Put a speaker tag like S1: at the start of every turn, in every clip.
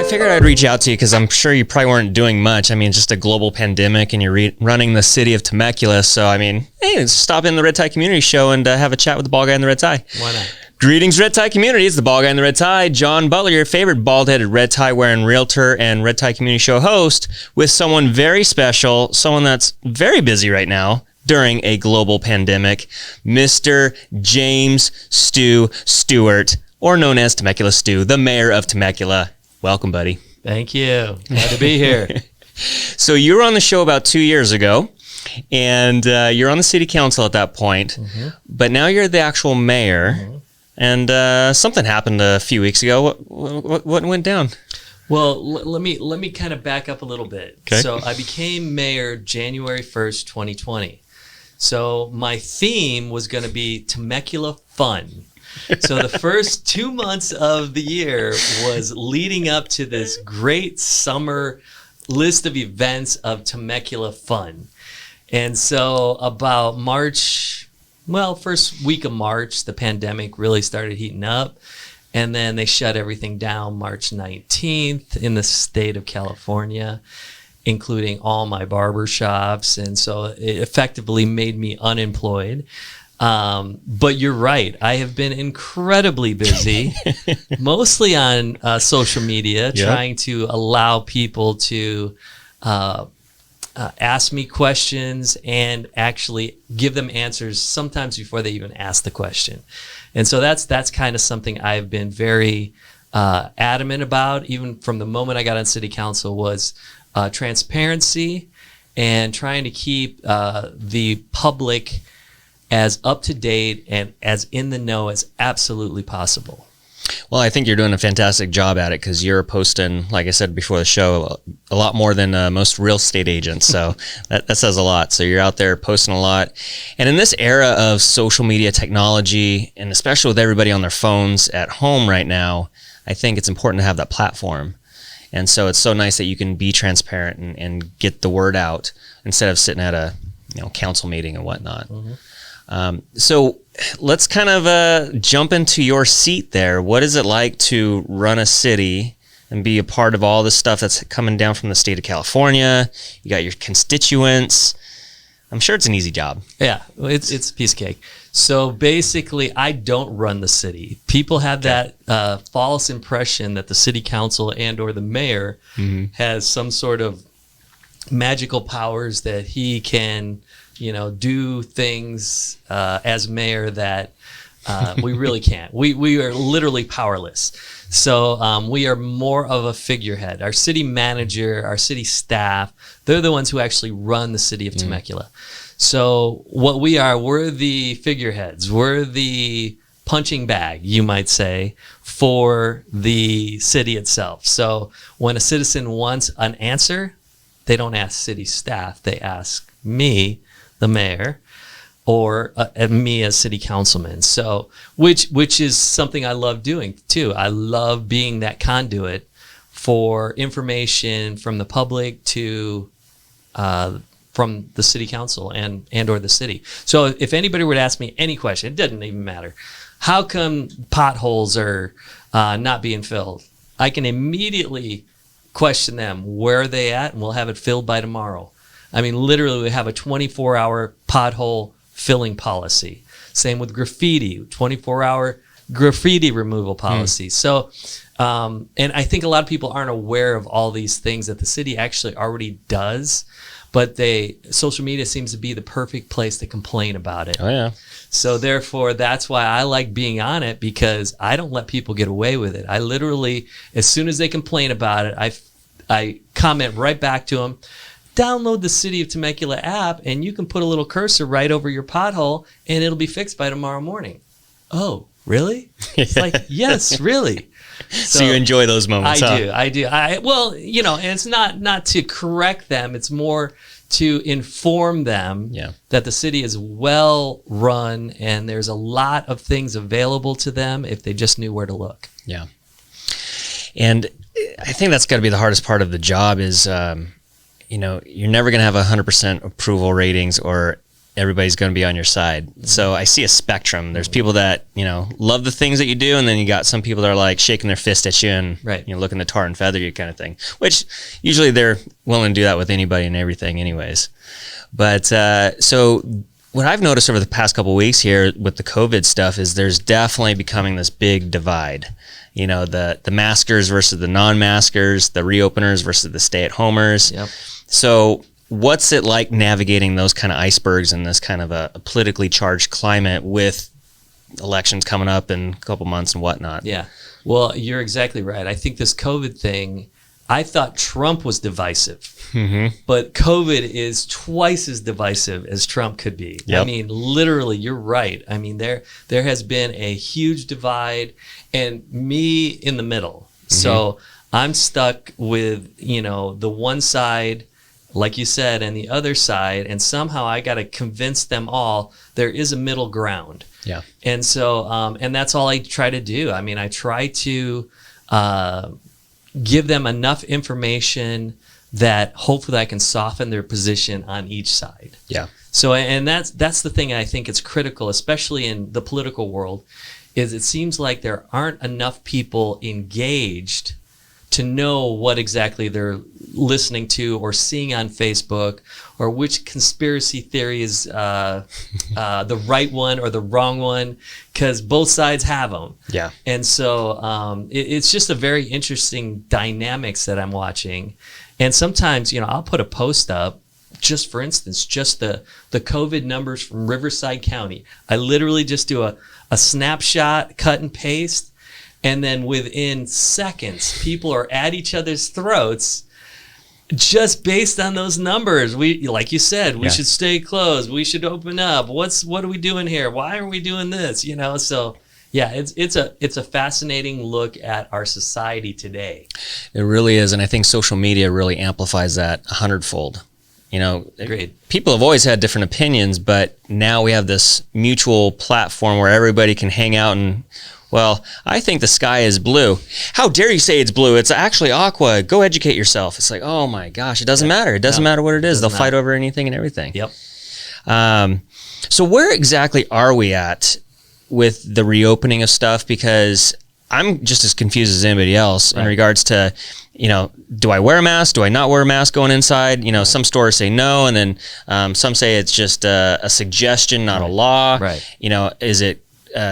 S1: figured I'd reach out to you because I'm sure you probably weren't doing much. I mean, it's just a global pandemic and you're running the city of Temecula. So, I mean, hey, stop in the Red Tie Community Show and have a chat with the bald guy in the red tie.
S2: Why not?
S1: Greetings, Red Tie Community. It's the bald guy in the red tie, John Butler, your favorite bald-headed red tie wearing realtor and Red Tie Community Show host, with someone very special, someone that's very busy right now during a global pandemic, Mr. James Stu Stewart, or known as Temecula Stew, the mayor of Temecula. Welcome, buddy.
S2: Thank you. Glad to be here.
S1: So you were on the show about 2 years ago, and you're on the city council at that point, but now you're the actual mayor, and something happened a few weeks ago. What went down?
S2: Well, let me kind of back up a little bit.
S1: Okay.
S2: So I became mayor January 1st, 2020. So my theme was going to be Temecula fun. So the first 2 months of the year was leading up to this great summer list of events of Temecula fun. And so about March, well, first week of March, the pandemic really started heating up. And then they shut everything down March 19th in the state of California, including all my barber shops. And so it effectively made me unemployed. But you're right. I have been incredibly busy, mostly on social media, trying to allow people to ask me questions and actually give them answers sometimes before they even ask the question. And so that's kind of something I've been very adamant about, even from the moment I got on city council, was transparency and trying to keep the public as up to date and as in the know as absolutely possible.
S1: Well, I think you're doing a fantastic job at it because you're posting, like I said before the show, a lot more than most real estate agents. So that says a lot. So you're out there posting a lot. And in this era of social media technology, and especially with everybody on their phones at home right now, I think it's important to have that platform. And so it's so nice that you can be transparent and get the word out instead of sitting at a council meeting and whatnot. So let's kind of jump into your seat there. What is it like to run a city and be a part of all this stuff that's coming down from the state of California? You got your constituents. I'm sure it's an easy job.
S2: Yeah, it's a piece of cake. So basically, I don't run the city. People have that false impression that the city council and or the mayor has some sort of magical powers that he can do things as mayor that we really can't. We are literally powerless. So we are more of a figurehead. Our city manager, our city staff, they're the ones who actually run the city of Temecula. So what we are, we're the figureheads. We're the punching bag, you might say, for the city itself. So when a citizen wants an answer, they don't ask city staff. They ask me, the mayor, or me as city councilman. So, which is something I love doing too. I love being that conduit for information from the public to from the city council and or the city. So, if anybody were to ask me any question, it doesn't even matter. How come potholes are not being filled? I can immediately question them. Where are they at? And we'll have it filled by tomorrow. I mean, literally, we have a 24-hour pothole filling policy. Same with graffiti, 24-hour graffiti removal policy. So, and I think a lot of people aren't aware of all these things that the city actually already does, but social media seems to be the perfect place to complain about it.
S1: Oh, yeah.
S2: So therefore, that's why I like being on it, because I don't let people get away with it. I literally, as soon as they complain about it, I comment right back to them. Download the City of Temecula app, and you can put a little cursor right over your pothole, and it'll be fixed by tomorrow morning. Oh, really? It's like, yes, really.
S1: So you enjoy those moments,
S2: I do. Well, and it's not to correct them. It's more to inform them that the city is well run, and there's a lot of things available to them if they just knew where to look.
S1: Yeah. And I think that's got to be the hardest part of the job is, you're never going to have 100% approval ratings or everybody's going to be on your side. So I see a spectrum. There's people that, love the things that you do, and then you got some people that are like shaking their fist at you and looking to tar and feather you kind of thing, which usually they're willing to do that with anybody and everything anyways. But so what I've noticed over the past couple of weeks here with the COVID stuff is there's definitely becoming this big divide. The maskers versus the non-maskers, the reopeners versus the stay-at-homers.
S2: Yep.
S1: So what's it like navigating those kind of icebergs in this kind of a politically charged climate with elections coming up in a couple months and whatnot?
S2: Yeah. Well, you're exactly right. I think this COVID thing, I thought Trump was divisive, but COVID is twice as divisive as Trump could be.
S1: Yep.
S2: I mean, literally, you're right. I mean, there has been a huge divide, and me in the middle. So I'm stuck with, the one side, like you said, and the other side, and somehow I got to convince them all there is a middle ground.
S1: Yeah.
S2: And so, and that's all I try to do. I mean, I try to give them enough information that hopefully I can soften their position on each side.
S1: Yeah.
S2: So, and that's the thing I think is critical, especially in the political world, is it seems like there aren't enough people engaged to know what exactly they're listening to or seeing on Facebook, or which conspiracy theory is the right one or the wrong one, because both sides have them.
S1: Yeah.
S2: And so it's just a very interesting dynamics that I'm watching. And sometimes, I'll put a post up, just for instance, just the COVID numbers from Riverside County. I literally just do a snapshot, cut and paste, and then within seconds, people are at each other's throats just based on those numbers. We, like you said, we should stay closed. We should open up. What are we doing here? Why are we doing this? So yeah, it's a fascinating look at our society today.
S1: It really is, and I think social media really amplifies that 100-fold.
S2: Agreed.
S1: People have always had different opinions, but now we have this mutual platform where everybody can hang out and, well, I think the sky is blue. How dare you say it's blue? It's actually aqua. Go educate yourself. It's like, oh my gosh, it doesn't matter. It doesn't matter what it is. They'll fight over anything and everything.
S2: Yep.
S1: So where exactly are we at with the reopening of stuff? Because I'm just as confused as anybody else in regards to, do I wear a mask? Do I not wear a mask going inside? Some stores say no, and then some say it's just a suggestion, not a law.
S2: Right.
S1: Is it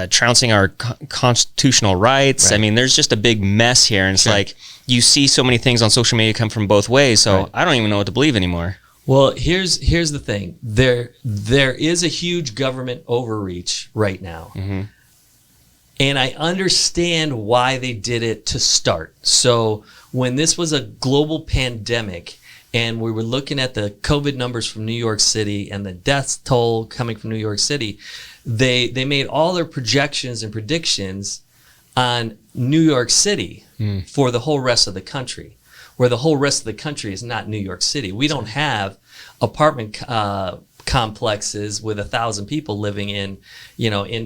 S1: trouncing our constitutional rights? I mean, there's just a big mess here, and it's like you see so many things on social media come from both ways, so I don't even know what to believe anymore.
S2: Well, here's the thing. There is a huge government overreach right now. And I understand why they did it to start. So when this was a global pandemic and we were looking at the COVID numbers from New York City and the death toll coming from New York City, they made all their projections and predictions on New York City for the whole rest of the country, where the whole rest of the country is not New York City. We don't have apartment complexes with 1,000 people living in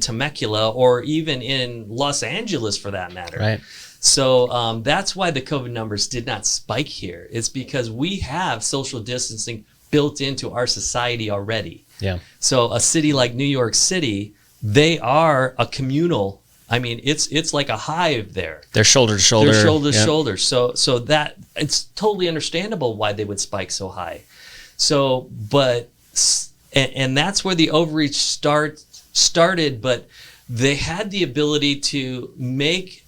S2: Temecula, or even in Los Angeles for that matter.
S1: Right.
S2: So that's why the COVID numbers did not spike here. It's because we have social distancing built into our society already.
S1: Yeah.
S2: So a city like New York City, they are a communal. I mean, it's like a hive there.
S1: They're shoulder to shoulder.
S2: They're shoulder to shoulder. So that it's totally understandable why they would spike so high. So, and that's where the overreach started, but they had the ability to make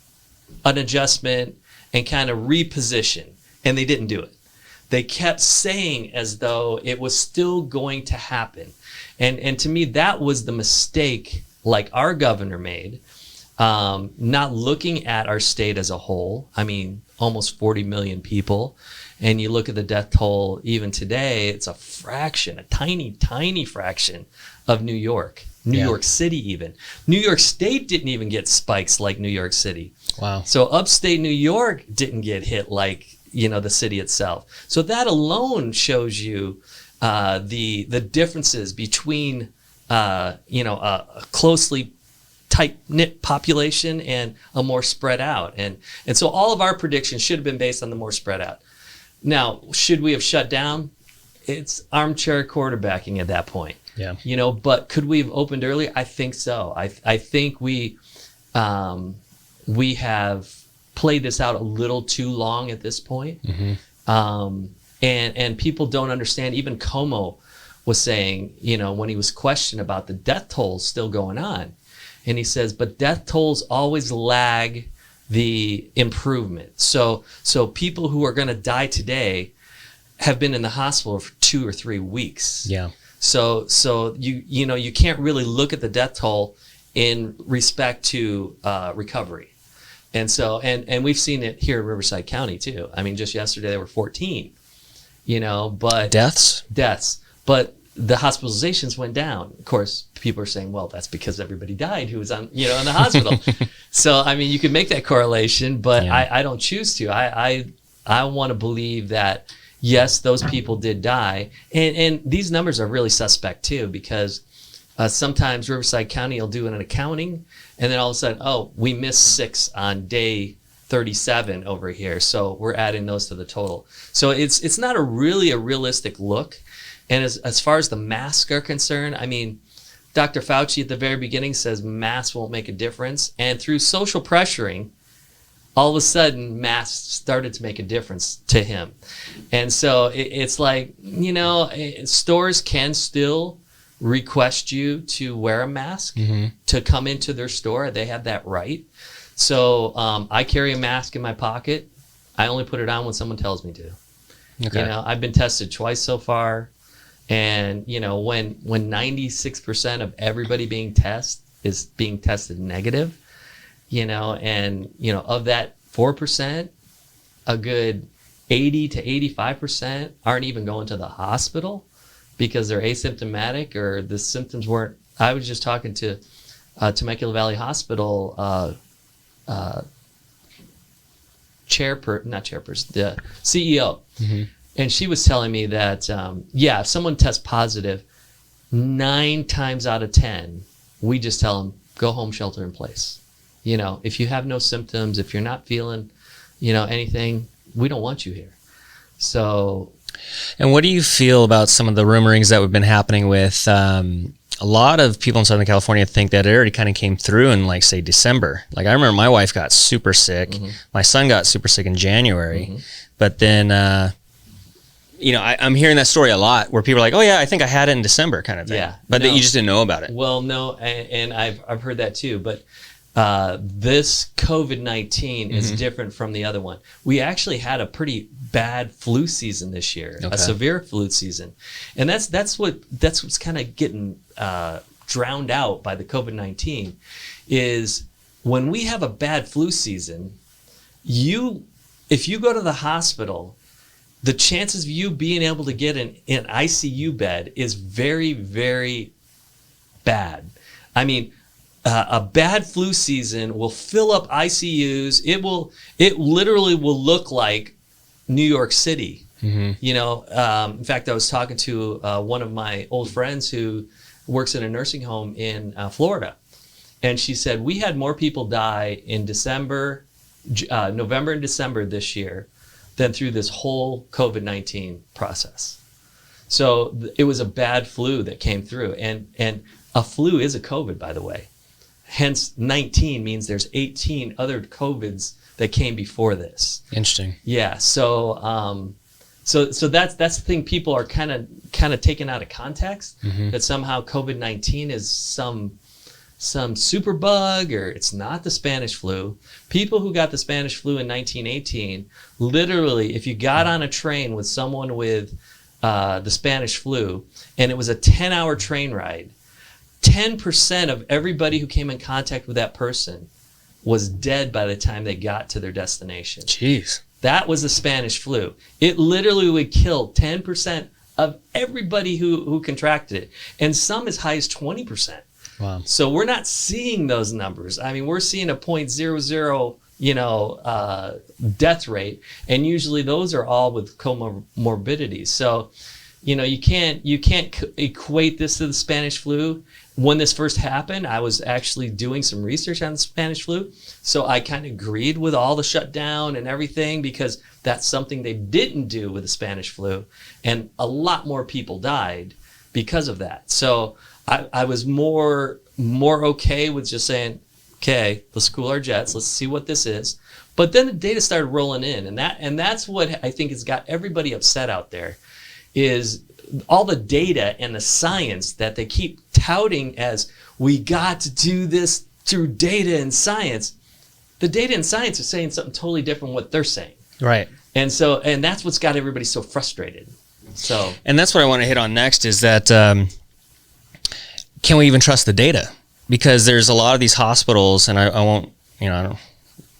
S2: an adjustment and kind of reposition, and they didn't do it. They kept saying as though it was still going to happen. And to me, that was the mistake like our governor made, not looking at our state as a whole. I mean, almost 40 million people. And you look at the death toll even today, it's a fraction, a tiny, tiny fraction of New York. New York City even. New York State didn't even get spikes like New York City.
S1: Wow.
S2: So upstate New York didn't get hit like, the city itself. So that alone shows you the differences between, a closely tight-knit population and a more spread out. And so all of our predictions should have been based on the more spread out. Now, should we have shut down? It's armchair quarterbacking at that point.
S1: Yeah.
S2: But could we have opened earlier? I think so. I think we have played this out a little too long at this point. And people don't understand. Even Como was saying, when he was questioned about the death tolls still going on, and he says, but death tolls always lag the improvement. So people who are going to die today have been in the hospital for 2 or 3 weeks.
S1: Yeah.
S2: So you can't really look at the death toll in respect to recovery. And so and we've seen it here in Riverside County too. I mean, just yesterday there were 14. But
S1: Deaths.
S2: But the hospitalizations went down. Of course, people are saying, well, that's because everybody died who was on, in the hospital. So, I mean, you can make that correlation, but
S1: Yeah.
S2: I don't choose to. I want to believe that, yes, those people did die. And these numbers are really suspect too, because sometimes Riverside County will do an accounting, and then all of a sudden, oh, we missed 6 on day 37 over here, so we're adding those to the total. So it's not a realistic look. And as far as the masks are concerned, I mean, Dr. Fauci at the very beginning says masks won't make a difference, and through social pressuring, all of a sudden masks started to make a difference to him. And so it's like, stores can still request you to wear a mask to come into their store. They have that right. So I carry a mask in my pocket. I only put it on when someone tells me to. Okay. I've been tested twice so far. And, when 96% of everybody is being tested negative, of that 4%, a good 80 to 85% aren't even going to the hospital because they're asymptomatic or the symptoms weren't. I was just talking to Temecula Valley Hospital the CEO. And she was telling me that, if someone tests positive, 9 times out of 10, we just tell them, go home, shelter in place. If you have no symptoms, if you're not feeling, anything, we don't want you here. So.
S1: And what do you feel about some of the rumorings that have been happening with a lot of people in Southern California think that it already kind of came through in, like, say, December. Like, I remember my wife got super sick. My son got super sick in January. But then, I'm hearing that story a lot where people are like, oh, yeah, I think I had it in December kind of thing.
S2: Yeah.
S1: But that you just didn't know about it.
S2: Well, no, and I've heard that too. But this COVID-19 is different from the other one. We actually had a pretty bad flu season this year, a severe flu season, and that's what's kind of getting drowned out by the COVID-19 is when we have a bad flu season. If you go to the hospital, the chances of you being able to get an ICU bed is very, very bad. I mean, a bad flu season will fill up ICUs. It literally will look like New York City. In fact, I was talking to one of my old friends who works in a nursing home in Florida, and she said we had more people die in November and December this year than through this whole COVID-19 process. So it was a bad flu that came through, and a flu is a COVID, by the way. Hence, 19 means there's 18 other COVIDs that came before this.
S1: Interesting.
S2: Yeah. So that's the thing. People are kind of taken out of context that somehow COVID-19 is some super bug or it's not the Spanish flu. People who got the Spanish flu in 1918, literally, if you got on a train with someone with the Spanish flu and it was a 10-hour train ride, 10% of everybody who came in contact with that person was dead by the time they got to their destination.
S1: Jeez.
S2: That was the Spanish flu. It literally would kill 10% of everybody who contracted it, and some as high as 20%.
S1: Wow. So
S2: we're not seeing those numbers. I mean, we're seeing a 0.00, death rate, and usually those are all with comorbidities. So, you can't equate this to the Spanish flu. When this first happened, I was actually doing some research on the Spanish flu, so I kind of agreed with all the shutdown and everything because that's something they didn't do with the Spanish flu, and a lot more people died. because of that. So I was more okay with just saying, okay, let's cool our jets. Let's see what this is. But then the data started rolling in, and that's what I think has got everybody upset out there, is all the data and the science that they keep touting as we got to do this through data and science. The data and science are saying something totally different from what they're saying.
S1: Right.
S2: And that's what's got everybody so frustrated. So,
S1: and that's what I want to hit on next is that can we even trust the data? Because there's a lot of these hospitals, and I won't,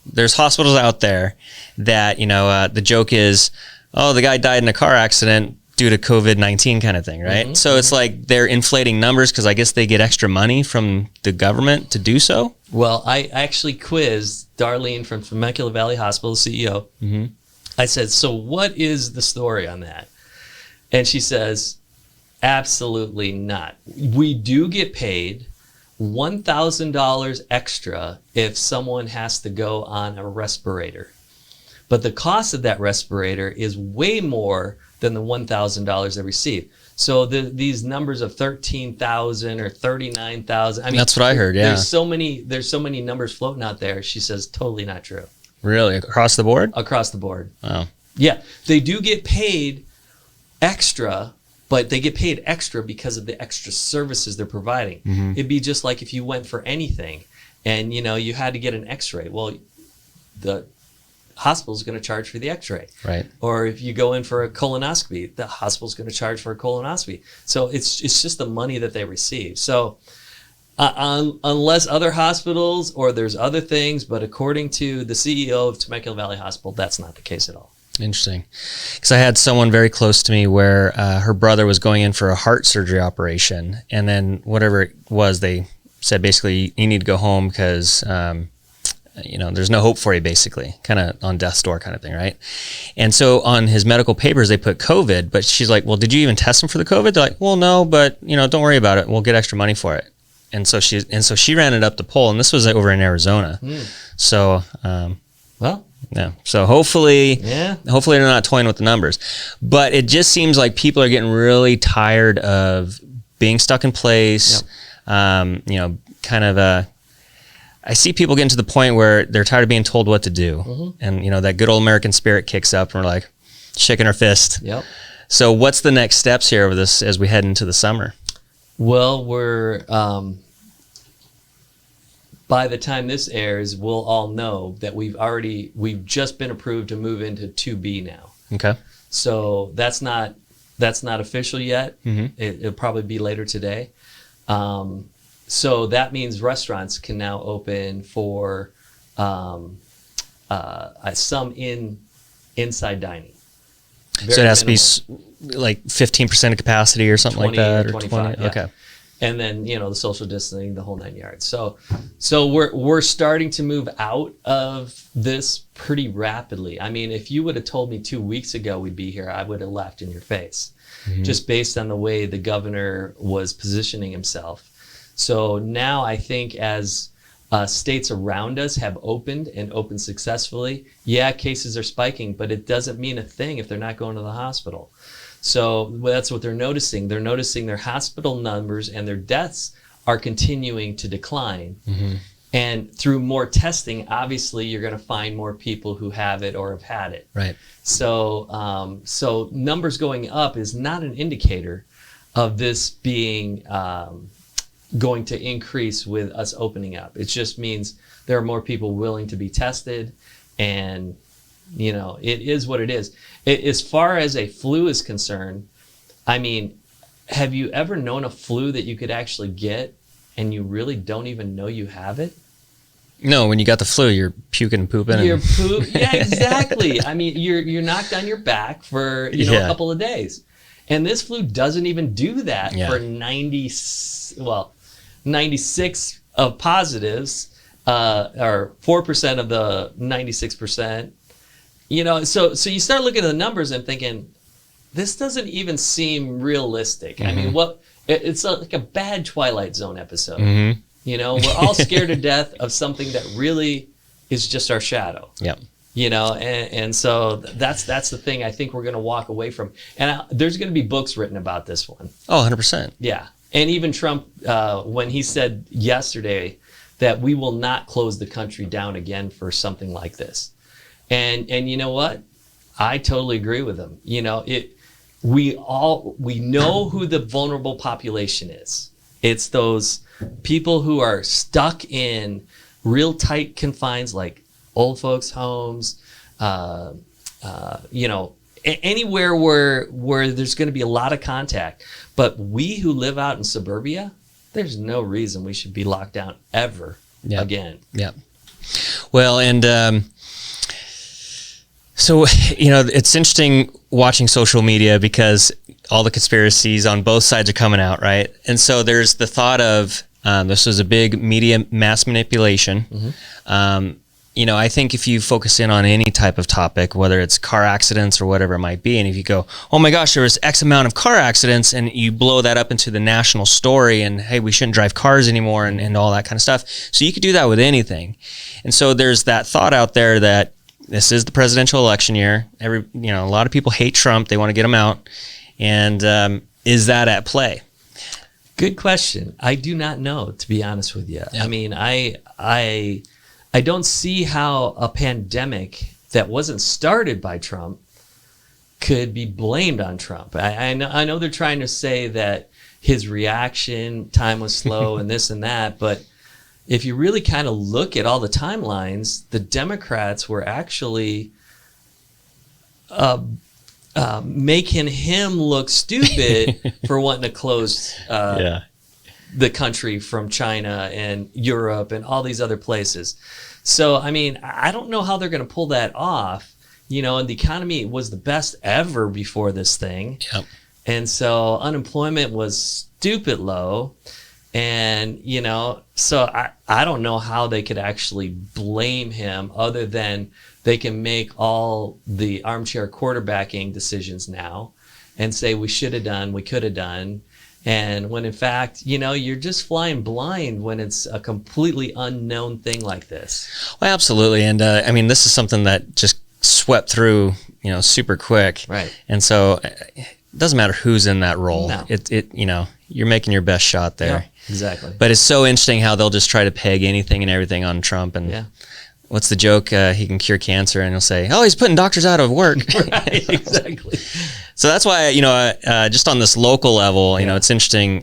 S1: there's hospitals out there that, the joke is, oh, the guy died in a car accident due to COVID-19 kind of thing, right?
S2: Mm-hmm.
S1: So it's like they're inflating numbers because I guess they get extra money from the government to do so.
S2: Well, I actually quizzed Darlene from Temecula Valley Hospital, CEO.
S1: Mm-hmm.
S2: I said, so what is the story on that? And she says, absolutely not. We do get paid $1,000 extra if someone has to go on a respirator. But the cost of that respirator is way more than the $1,000 they receive. So these numbers of 13,000 or 39,000. I mean,
S1: that's what I heard. Yeah.
S2: There's so many numbers floating out there. She says totally not true.
S1: Really? Across the board?
S2: Across the board.
S1: Oh.
S2: Yeah. They do get paid extra, but they get paid extra because of the extra services they're providing.
S1: Mm-hmm.
S2: It'd be just like if you went for anything and, you had to get an x-ray. Well, the hospital's going to charge for the x-ray.
S1: Right.
S2: Or if you go in for a colonoscopy, the hospital's going to charge for a colonoscopy. So it's just the money that they receive. So unless other hospitals or there's other things, but according to the CEO of Temecula Valley Hospital, that's not the case at all.
S1: Interesting. Because I had someone very close to me where her brother was going in for a heart surgery operation, and then whatever it was, they said basically you need to go home because there's no hope for you, basically, kind of on death's door kind of thing, right? And so on his medical papers they put COVID, but she's like, well, did you even test him for the COVID? They're like, well, no, but don't worry about it, we'll get extra money for it. And so she ran it up the pole, and this was over in Arizona. So
S2: well,
S1: yeah. So hopefully they're not toying with the numbers. But it just seems like people are getting really tired of being stuck in place. Yep. I see people getting to the point where they're tired of being told what to do. Mm-hmm. And that good old American spirit kicks up, and we're like shaking our fist.
S2: Yep.
S1: So what's the next steps here over this as we head into the summer?
S2: Well, we're by the time this airs, we'll all know that we've just been approved to move into 2B now.
S1: Okay.
S2: So that's not official yet.
S1: Mm-hmm.
S2: It'll probably be later today. So that means restaurants can now open for some inside dining.
S1: So it has to be like 15% of capacity or something like that, or
S2: 25,
S1: 20.
S2: yeah.
S1: Okay.
S2: And then the social distancing, the whole 9 yards. So we're starting to move out of this pretty rapidly. I mean, if you would have told me 2 weeks ago we'd be here, I would have laughed in your face, just based on the way the governor was positioning himself. So now I think as states around us have opened and opened successfully, cases are spiking, but it doesn't mean a thing if they're not going to the hospital. So that's what they're noticing. They're noticing their hospital numbers and their deaths are continuing to decline. Mm-hmm. And through more testing, obviously, you're going to find more people who have it or have had it.
S1: Right.
S2: So so numbers going up is not an indicator of this being going to increase with us opening up. It just means there are more people willing to be tested, and it is what it is. As far as a flu is concerned, I mean, have you ever known a flu that you could actually get and you really don't even know you have it?
S1: No, when you got the flu, you're puking and pooping.
S2: Yeah, exactly. I mean, you're knocked on your back for a couple of days, and this flu doesn't even do that for 96 of positives, or 4% of the 96%. So you start looking at the numbers and thinking, this doesn't even seem realistic. Mm-hmm. I mean, it's like a bad Twilight Zone episode. Mm-hmm. We're all scared to death of something that really is just our shadow.
S1: Yep.
S2: And so that's the thing I think we're going to walk away from. And there's going to be books written about this one.
S1: Oh, 100%.
S2: Yeah. And even Trump, when he said yesterday that we will not close the country down again for something like this. And you know what? I totally agree with him. We know who the vulnerable population is. It's those people who are stuck in real tight confines, like old folks' homes, anywhere where there's going to be a lot of contact. But we who live out in suburbia, there's no reason we should be locked down ever again.
S1: Yeah. Well, and so, it's interesting watching social media because all the conspiracies on both sides are coming out, right? And so there's the thought of this was a big media mass manipulation. Mm-hmm. I think if you focus in on any type of topic, whether it's car accidents or whatever it might be, and if you go, oh my gosh, there was X amount of car accidents, and you blow that up into the national story, and hey, we shouldn't drive cars anymore, and all that kind of stuff. So you could do that with anything. And so there's that thought out there that this is the presidential election year. A lot of people hate Trump. They want to get him out. And is that at play?
S2: Good question. I do not know, to be honest with you. Yeah. I mean, I don't see how a pandemic that wasn't started by Trump could be blamed on Trump. I know they're trying to say that his reaction time was slow and this and that, but if you really kind of look at all the timelines, the Democrats were actually making him look stupid for wanting to close the country from China and Europe and all these other places. So, I mean, I don't know how they're going to pull that off. And the economy was the best ever before this thing.
S1: Yep.
S2: And so unemployment was stupid low. And, so I don't know how they could actually blame him other than they can make all the armchair quarterbacking decisions now and say we should have done, we could have done. And when in fact, you're just flying blind when it's a completely unknown thing like this.
S1: Well, absolutely. And this is something that just swept through, super quick.
S2: Right.
S1: And so it doesn't matter who's in that role.
S2: No.
S1: You're making your best shot there.
S2: Yeah, exactly.
S1: But it's so interesting how they'll just try to peg anything and everything on Trump. And what's the joke? He can cure cancer, and he'll say, "Oh, he's putting doctors out of work."
S2: Right, exactly.
S1: So that's why just on this local level, it's interesting.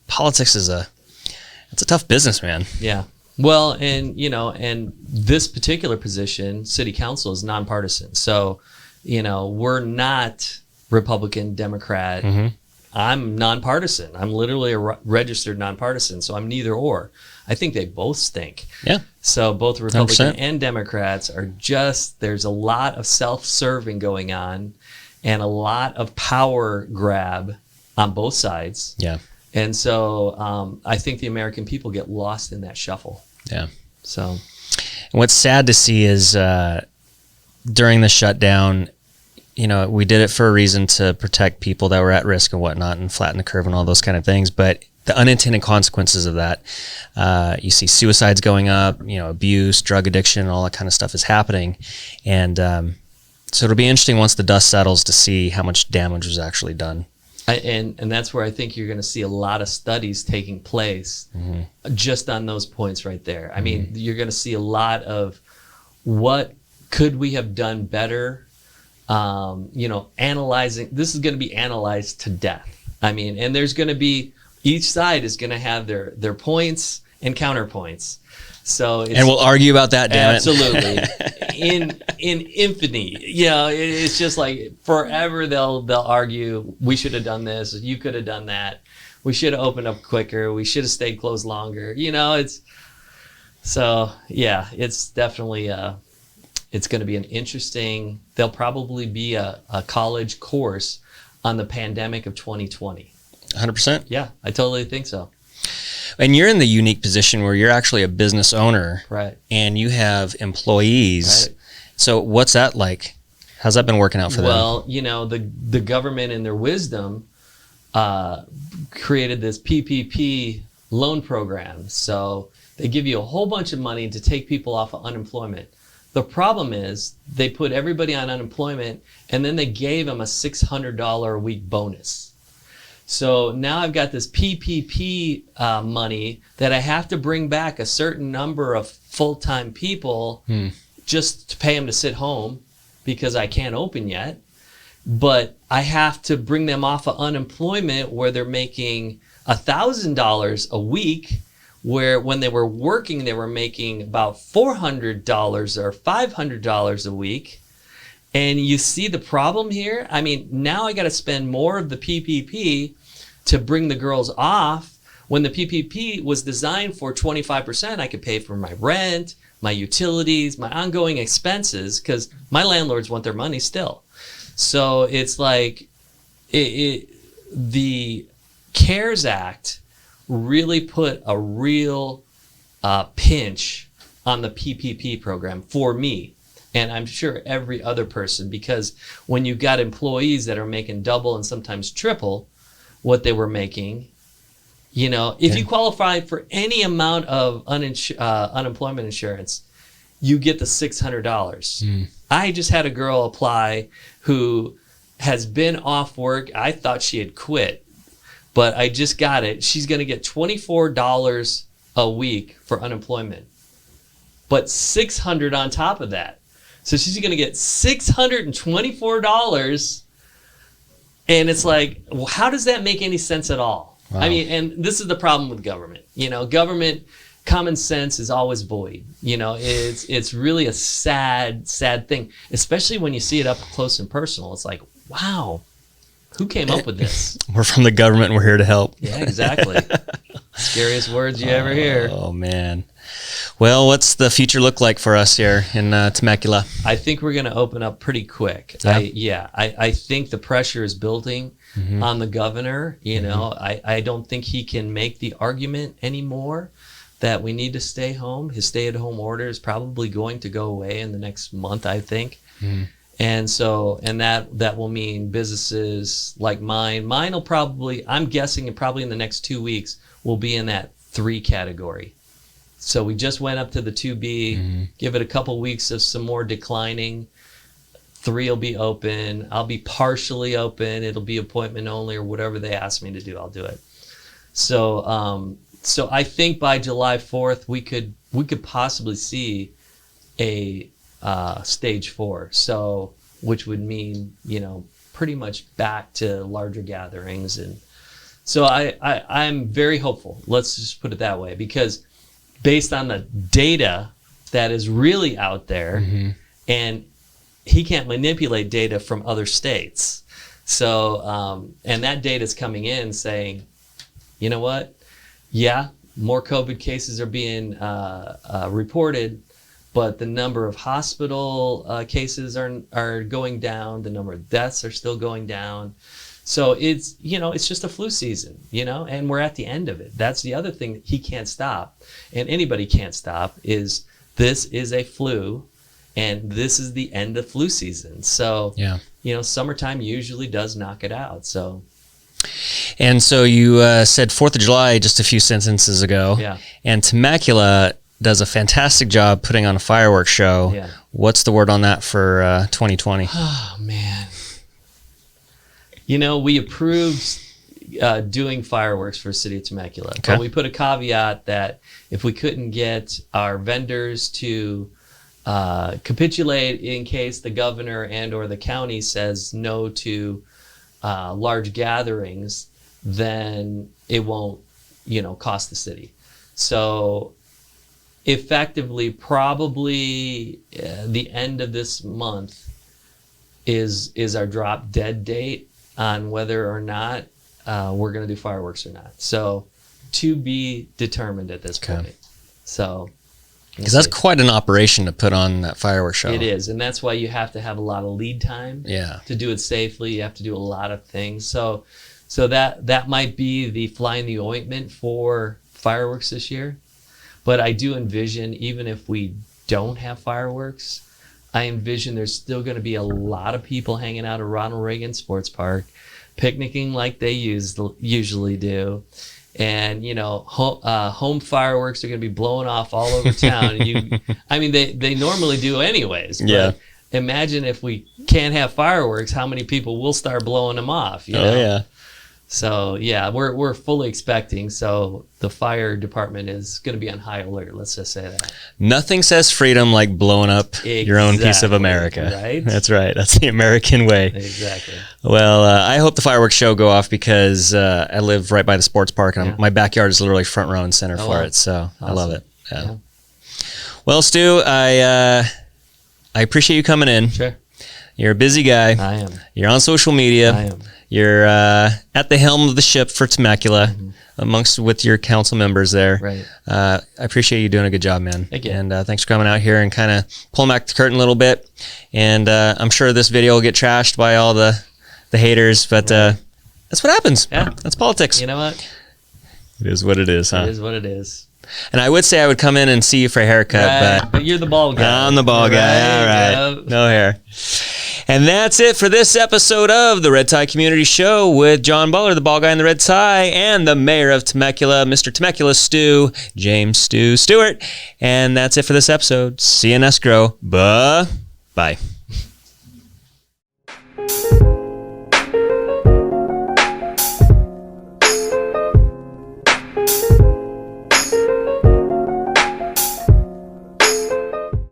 S1: Politics is it's a tough business, man.
S2: Yeah. Well, and this particular position, city council, is nonpartisan. So, we're not Republican, Democrat. Mm-hmm. I'm nonpartisan. I'm literally a registered nonpartisan, so I'm neither or. I think they both stink.
S1: Yeah.
S2: So both Republican
S1: 100%.
S2: And Democrats are there's a lot of self-serving going on and a lot of power grab on both sides.
S1: Yeah.
S2: And so I think the American people get lost in that shuffle.
S1: Yeah.
S2: So.
S1: And what's sad to see is during the shutdown, we did it for a reason to protect people that were at risk and whatnot and flatten the curve and all those kind of things. But the unintended consequences of that, you see suicides going up, abuse, drug addiction, all that kind of stuff is happening. And so it'll be interesting once the dust settles to see how much damage was actually done.
S2: And that's where I think you're going to see a lot of studies taking place just on those points right there. I mean, you're going to see a lot of what could we have done better. Analyzing, this is going to be analyzed to death. I mean, and there's going to be, each side is going to have their points and counterpoints. So
S1: and we'll argue about that, damn
S2: absolutely. in infamy. It's just like forever they'll argue, we should have done this, you could have done that, we should have opened up quicker, we should have stayed closed longer. It's definitely it's going to be an interesting, there'll probably be a college course on the pandemic of 2020.
S1: 100%?
S2: Yeah, I totally think so.
S1: And you're in the unique position where you're actually a business owner.
S2: Right.
S1: And you have employees.
S2: Right.
S1: So what's that like? How's that been working out for them?
S2: Well, the government in their wisdom created this PPP loan program. So they give you a whole bunch of money to take people off of unemployment. The problem is they put everybody on unemployment, and then they gave them a $600 a week bonus. So now I've got this PPP money that I have to bring back a certain number of full-time people just to pay them to sit home because I can't open yet. But I have to bring them off of unemployment where they're making $1,000 a week, where when they were working, they were making about $400 or $500 a week. And you see the problem here? I mean, now I got to spend more of the PPP to bring the girls off. When the PPP was designed for 25%, I could pay for my rent, my utilities, my ongoing expenses, because my landlords want their money still. So it's like the CARES Act really put a real pinch on the PPP program for me. And I'm sure every other person, because when you've got employees that are making double and sometimes triple what they were making, you know, if you qualify for any amount of unemployment insurance, you get the $600. I just had a girl apply who has been off work. I thought she had quit, but I just got it. She's going to get $24 a week for unemployment, but $600 on top of that. So she's going to get $624. And it's like, well, how does that make any sense at all? Wow. I mean, and this is the problem with government. You know, government common sense is always void. You know, it's really a sad thing, especially when you see it up close and personal. It's like, wow, who came up with this?
S1: We're from the government and we're here to help.
S2: Yeah, exactly. Scariest words you ever hear.
S1: Oh, man. Well, what's the future look like for us here in Temecula?
S2: I think we're going to open up pretty quick. I think the pressure is building on the governor. You know, I don't think he can make the argument anymore that we need to stay home. His stay-at-home order is probably going to go away in the next month, I think. And so, and that will mean businesses like mine will probably, I'm guessing probably in the next 2 weeks, will be in that 3 category. So we just went up to the 2B, give it a couple weeks of some more declining. 3 will be open. I'll be partially open. It'll be appointment only or whatever they ask me to do, I'll do it. So, so I think by July 4th, we could possibly see a stage 4. So, which would mean, you know, pretty much back to larger gatherings. And so I'm very hopeful. Let's just put it that way, because based on the data that is really out there, and he can't manipulate data from other states. So, and that data is coming in saying, you know what? Yeah, more COVID cases are being reported, but the number of hospital cases are going down. The number of deaths are still going down. So it's, you know, it's just a flu season, you know, and we're at the end of it. That's the other thing that he can't stop, and anybody can't stop, is this is a flu, and this is the end of flu season. So, you know, summertime usually does knock it out. So.
S1: And so you said 4th of July just a few sentences ago.
S2: Yeah. And
S1: Temecula does a fantastic job putting on a fireworks show.
S2: Yeah.
S1: What's the word on that for 2020?
S2: Oh, man. You know, we approved doing fireworks for the city of Temecula. Okay. But we put a caveat that if we couldn't get our vendors to capitulate in case the governor and or the county says no to large gatherings, then it won't, you know, cost the city. So effectively, probably the end of this month is our drop dead date on whether or not we're going to do fireworks or not. So to be determined at this point. So
S1: because that's quite an operation to put on that fireworks show.
S2: It is, and that's why you have to have a lot of lead time to do it safely. You have to do a lot of things. So that might be the fly in the ointment for fireworks this year. But I do envision, even if we don't have fireworks, I envision there's still going to be a lot of people hanging out at Ronald Reagan Sports Park, picnicking like they usually do. and home fireworks are going to be blowing off all over town. They normally do anyways. But imagine if we can't have fireworks, how many people will start blowing them off? So we're fully expecting. So the fire department is going to be on high alert. Let's just say that.
S1: Nothing says freedom like blowing up your own piece of America.
S2: Right?
S1: That's right. That's the American way.
S2: Exactly.
S1: Well, I hope the fireworks show go off because I live right by the sports park, and my backyard is literally front row and center for it. So awesome. I love it. Yeah. Well, Stu, I appreciate you coming in.
S2: Sure.
S1: You're a busy guy.
S2: I am.
S1: You're on social media.
S2: I am.
S1: You're at the helm of the ship for Temecula, with your council members there.
S2: Right.
S1: I appreciate you doing a good job, man.
S2: Thank you.
S1: And thanks for coming out here and kind of pulling back the curtain a little bit. And I'm sure this video will get trashed by all the haters, but that's what happens.
S2: Yeah.
S1: That's politics.
S2: You know what?
S1: It is what it is, huh?
S2: It is what it is.
S1: And I would say I would come in and see you for a haircut,
S2: but you're the bald guy.
S1: I'm the bald guy. All right.
S2: Yep.
S1: No hair. And that's it for this episode of the Red Tie Community Show with John Butler, the bald guy in the red tie, and the mayor of Temecula, Mr. Temecula Stew, James Stu Stewart. And that's it for this episode. See you in escrow. Bye.